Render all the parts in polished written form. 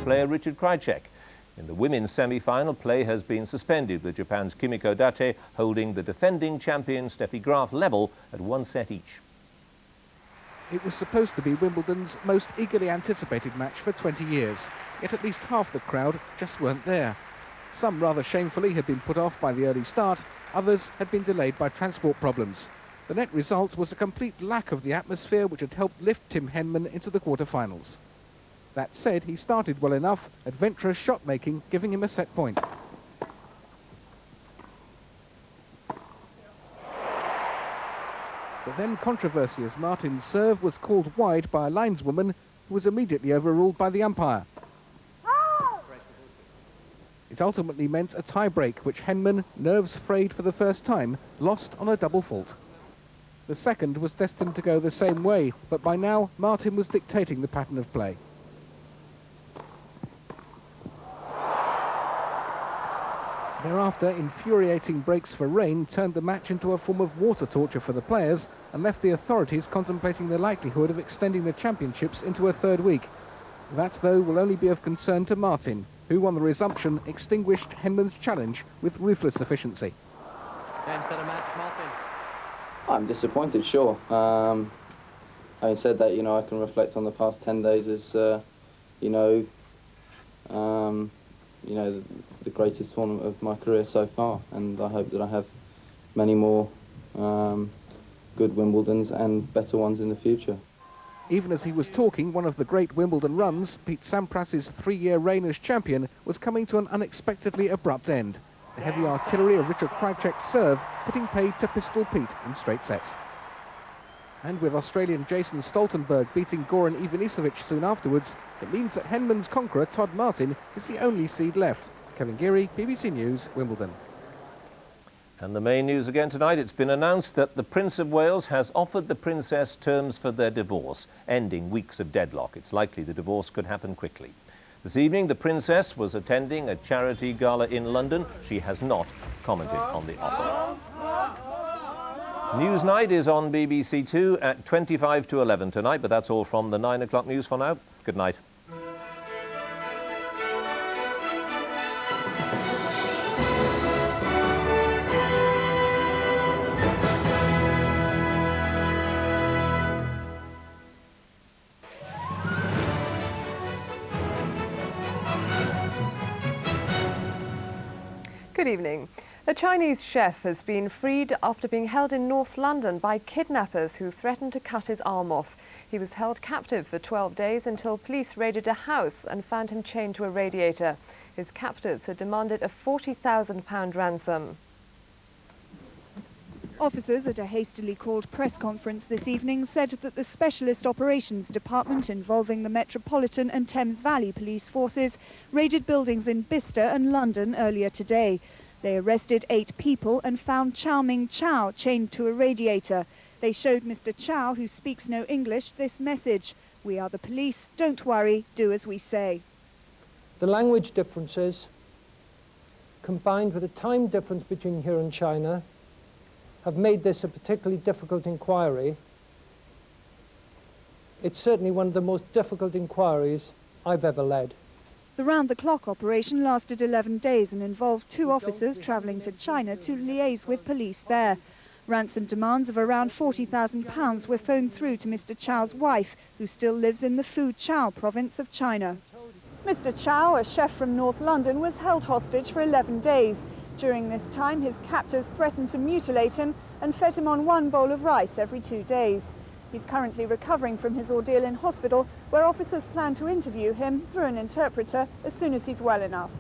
player Richard Krajicek. In the women's semi-final, play has been suspended, with Japan's Kimiko Date holding the defending champion Steffi Graf level at 1 set each. It was supposed to be Wimbledon's most eagerly anticipated match for 20 years, yet at least half the crowd just weren't there. Some rather shamefully had been put off by the early start, others had been delayed by transport problems. The net result was a complete lack of the atmosphere which had helped lift Tim Henman into the quarter-finals. That said, he started well enough, adventurous shot-making giving him a set point. But then controversy as Martin's serve was called wide by a lineswoman who was immediately overruled by the umpire. It ultimately meant a tie-break, which Henman, nerves frayed for the first time, lost on a double fault. The second was destined to go the same way, but by now Martin was dictating the pattern of play. Thereafter, infuriating breaks for rain turned the match into a form of water torture for the players and left the authorities contemplating the likelihood of extending the championships into a third week. That, though, will only be of concern to Martin, who, on the resumption, extinguished Henman's challenge with ruthless efficiency. Game, set, a match, Martin. I'm disappointed, sure. Having said that, you know, I can reflect on the past 10 days as, the greatest tournament of my career so far, and I hope that I have many more good Wimbledons and better ones in the future. Even as he was talking, one of the great Wimbledon runs, Pete Sampras's 3-year reign as champion, was coming to an unexpectedly abrupt end. The heavy artillery of Richard Krajicek's serve putting paid to Pistol Pete in straight sets. And with Australian Jason Stoltenberg beating Goran Ivanisevic soon afterwards, it means that Henman's conqueror Todd Martin is the only seed left. Kevin Geary, BBC News, Wimbledon. And the main news again tonight, it's been announced that the Prince of Wales has offered the Princess terms for their divorce, ending weeks of deadlock. It's likely the divorce could happen quickly. This evening, the Princess was attending a charity gala in London. She has not commented on the offer. Newsnight is on BBC Two at 25 to 11 tonight, but that's all from the 9 o'clock news for now. Good night. Good evening. A Chinese chef has been freed after being held in North London by kidnappers who threatened to cut his arm off. He was held captive for 12 days until police raided a house and found him chained to a radiator. His captors had demanded a £40,000 ransom. Officers at a hastily called press conference this evening said that the Specialist Operations Department involving the Metropolitan and Thames Valley police forces raided buildings in Bicester and London earlier today. They arrested 8 people and found Chow Ming Chow chained to a radiator. They showed Mr. Chow, who speaks no English, this message: "We are the police, don't worry, do as we say." The language differences, combined with the time difference between here and China, have made this a particularly difficult inquiry. It's certainly one of the most difficult inquiries I've ever led. The round-the-clock operation lasted 11 days and involved 2 officers travelling to China to liaise with police there. Ransom demands of around £40,000 were phoned through to Mr. Chow's wife, who still lives in the Fujian province of China. Mr. Chow, a chef from North London, was held hostage for 11 days. During this time, his captors threatened to mutilate him and fed him on 1 bowl of rice every 2 days. He's currently recovering from his ordeal in hospital, where officers plan to interview him through an interpreter as soon as he's well enough.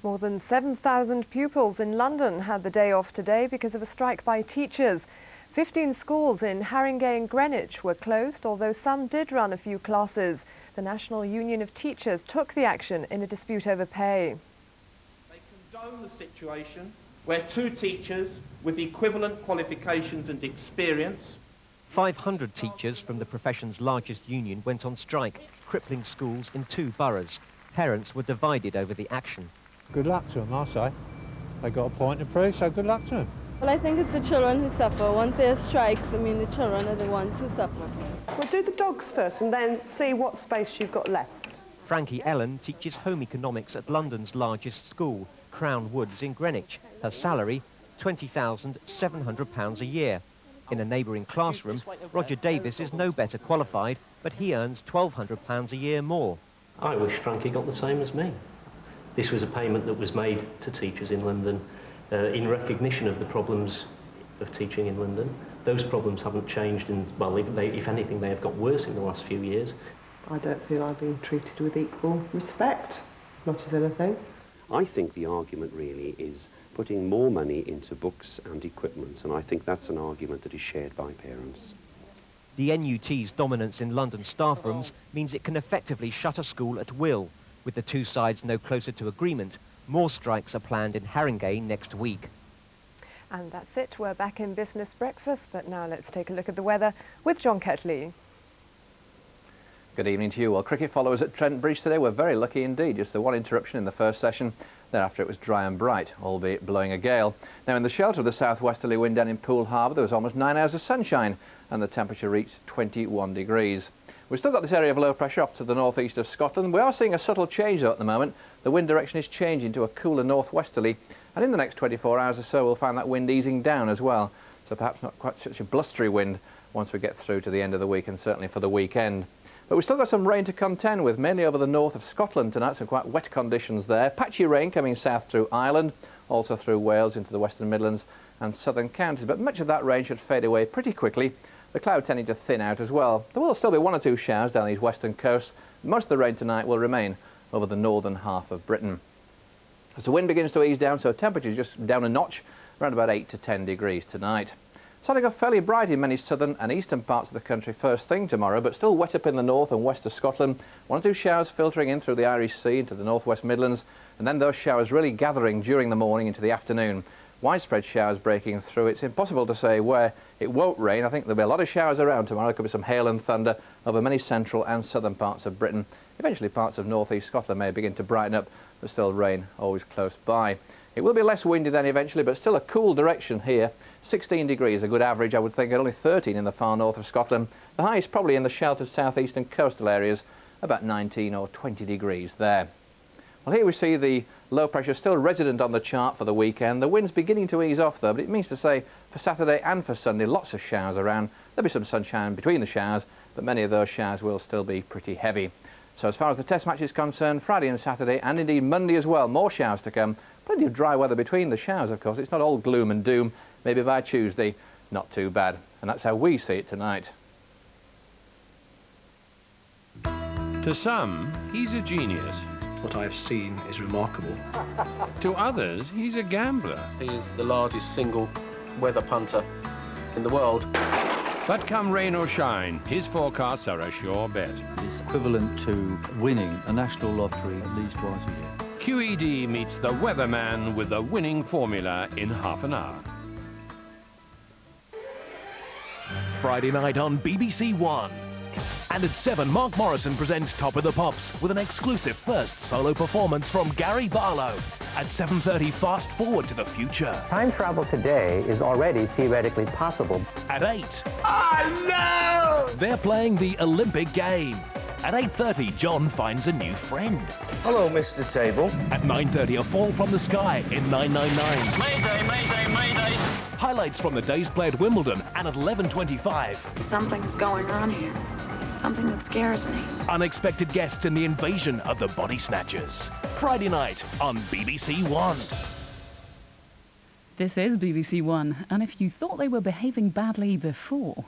More than 7,000 pupils in London had the day off today because of a strike by teachers. 15 schools in Haringey and Greenwich were closed, although some did run a few classes. The National Union of Teachers took the action in a dispute over pay. They condone the situation where 2 teachers with the equivalent qualifications and experience. 500 teachers from the profession's largest union went on strike, crippling schools in 2 boroughs. Parents were divided over the action. Good luck to them, I say. They got a point to prove, so good luck to them. Well, I think it's the children who suffer. Once there are strikes, I mean, the children are the ones who suffer. We'll do the dogs first and then see what space you've got left. Frankie Ellen teaches home economics at London's largest school, Crown Woods in Greenwich. Her salary, £20,700 a year. In a neighbouring classroom, Roger Davis is no better qualified, but he earns £1,200 a year more. I wish Frankie got the same as me. This was a payment that was made to teachers in London in recognition of the problems of teaching in London. Those problems haven't changed, and well, if anything, they have got worse in the last few years. I don't feel I've been treated with equal respect, as much as anything. I think the argument really is putting more money into books and equipment, and I think that's an argument that is shared by parents. The NUT's dominance in London staff rooms means it can effectively shut a school at will. With the two sides no closer to agreement, more strikes are planned in Haringey next week. And that's it. We're back in Business Breakfast, but now let's take a look at the weather with John Kettley. Good evening to you. Well, cricket followers at Trent Bridge today were very lucky indeed. Just the one interruption in the first session. Thereafter it was dry and bright, albeit blowing a gale. Now in the shelter of the southwesterly wind down in Poole Harbour, there was almost 9 hours of sunshine and the temperature reached 21 degrees. We've still got this area of low pressure off to the northeast of Scotland. We are seeing a subtle change though at the moment. The wind direction is changing to a cooler northwesterly, and in the next 24 hours or so we'll find that wind easing down as well. So perhaps not quite such a blustery wind once we get through to the end of the week and certainly for the weekend. But we've still got some rain to contend with, mainly over the north of Scotland tonight, some quite wet conditions there. Patchy rain coming south through Ireland, also through Wales into the Western Midlands and southern counties. But much of that rain should fade away pretty quickly. The cloud tending to thin out as well. There will still be 1 or 2 showers down these western coasts. Most of the rain tonight will remain over the northern half of Britain. As the wind begins to ease down, so temperatures just down a notch, around about 8 to 10 degrees tonight. Starting off fairly bright in many southern and eastern parts of the country first thing tomorrow, but still wet up in the north and west of Scotland. 1 or 2 showers filtering in through the Irish Sea into the northwest Midlands, and then those showers really gathering during the morning into the afternoon. Widespread showers breaking through. It's impossible to say where it won't rain. I think there'll be a lot of showers around tomorrow. There could be some hail and thunder over many central and southern parts of Britain. Eventually parts of northeast Scotland may begin to brighten up, but still rain always close by. It will be less windy then eventually, but still a cool direction here. 16 degrees, a good average, I would think, at only 13 in the far north of Scotland. The highest probably in the sheltered southeastern coastal areas, about 19 or 20 degrees there. Well, here we see the low pressure still resident on the chart for the weekend. The wind's beginning to ease off though, but it means to say for Saturday and for Sunday, lots of showers around. There'll be some sunshine between the showers, but many of those showers will still be pretty heavy. So as far as the test match is concerned, Friday and Saturday, and indeed Monday as well, more showers to come. Plenty of dry weather between the showers, of course. It's not all gloom and doom. Maybe by Tuesday, not too bad. And that's how we see it tonight. To some, he's a genius. What I have seen is remarkable. To others, he's a gambler. He is the largest single weather punter in the world. But come rain or shine, his forecasts are a sure bet. It's equivalent to winning a national lottery at least twice a year. QED meets the weatherman with the winning formula in half an hour. Friday night on BBC One. And at 7, Mark Morrison presents Top of the Pops with an exclusive first solo performance from Gary Barlow. At 7:30, Fast Forward to the Future. Time travel today is already theoretically possible. At 8, oh no! They're playing the Olympic game. At 8:30, John finds a new friend. Hello, Mr. Table. At 9:30, A Fall from the Sky in 999. Mayday, mayday, mayday. Highlights from the day's play at Wimbledon, and at 11:25. Something's going on here. Something that scares me. Unexpected guests in the invasion of the Body Snatchers. Friday night on BBC One. This is BBC One, and if you thought they were behaving badly before,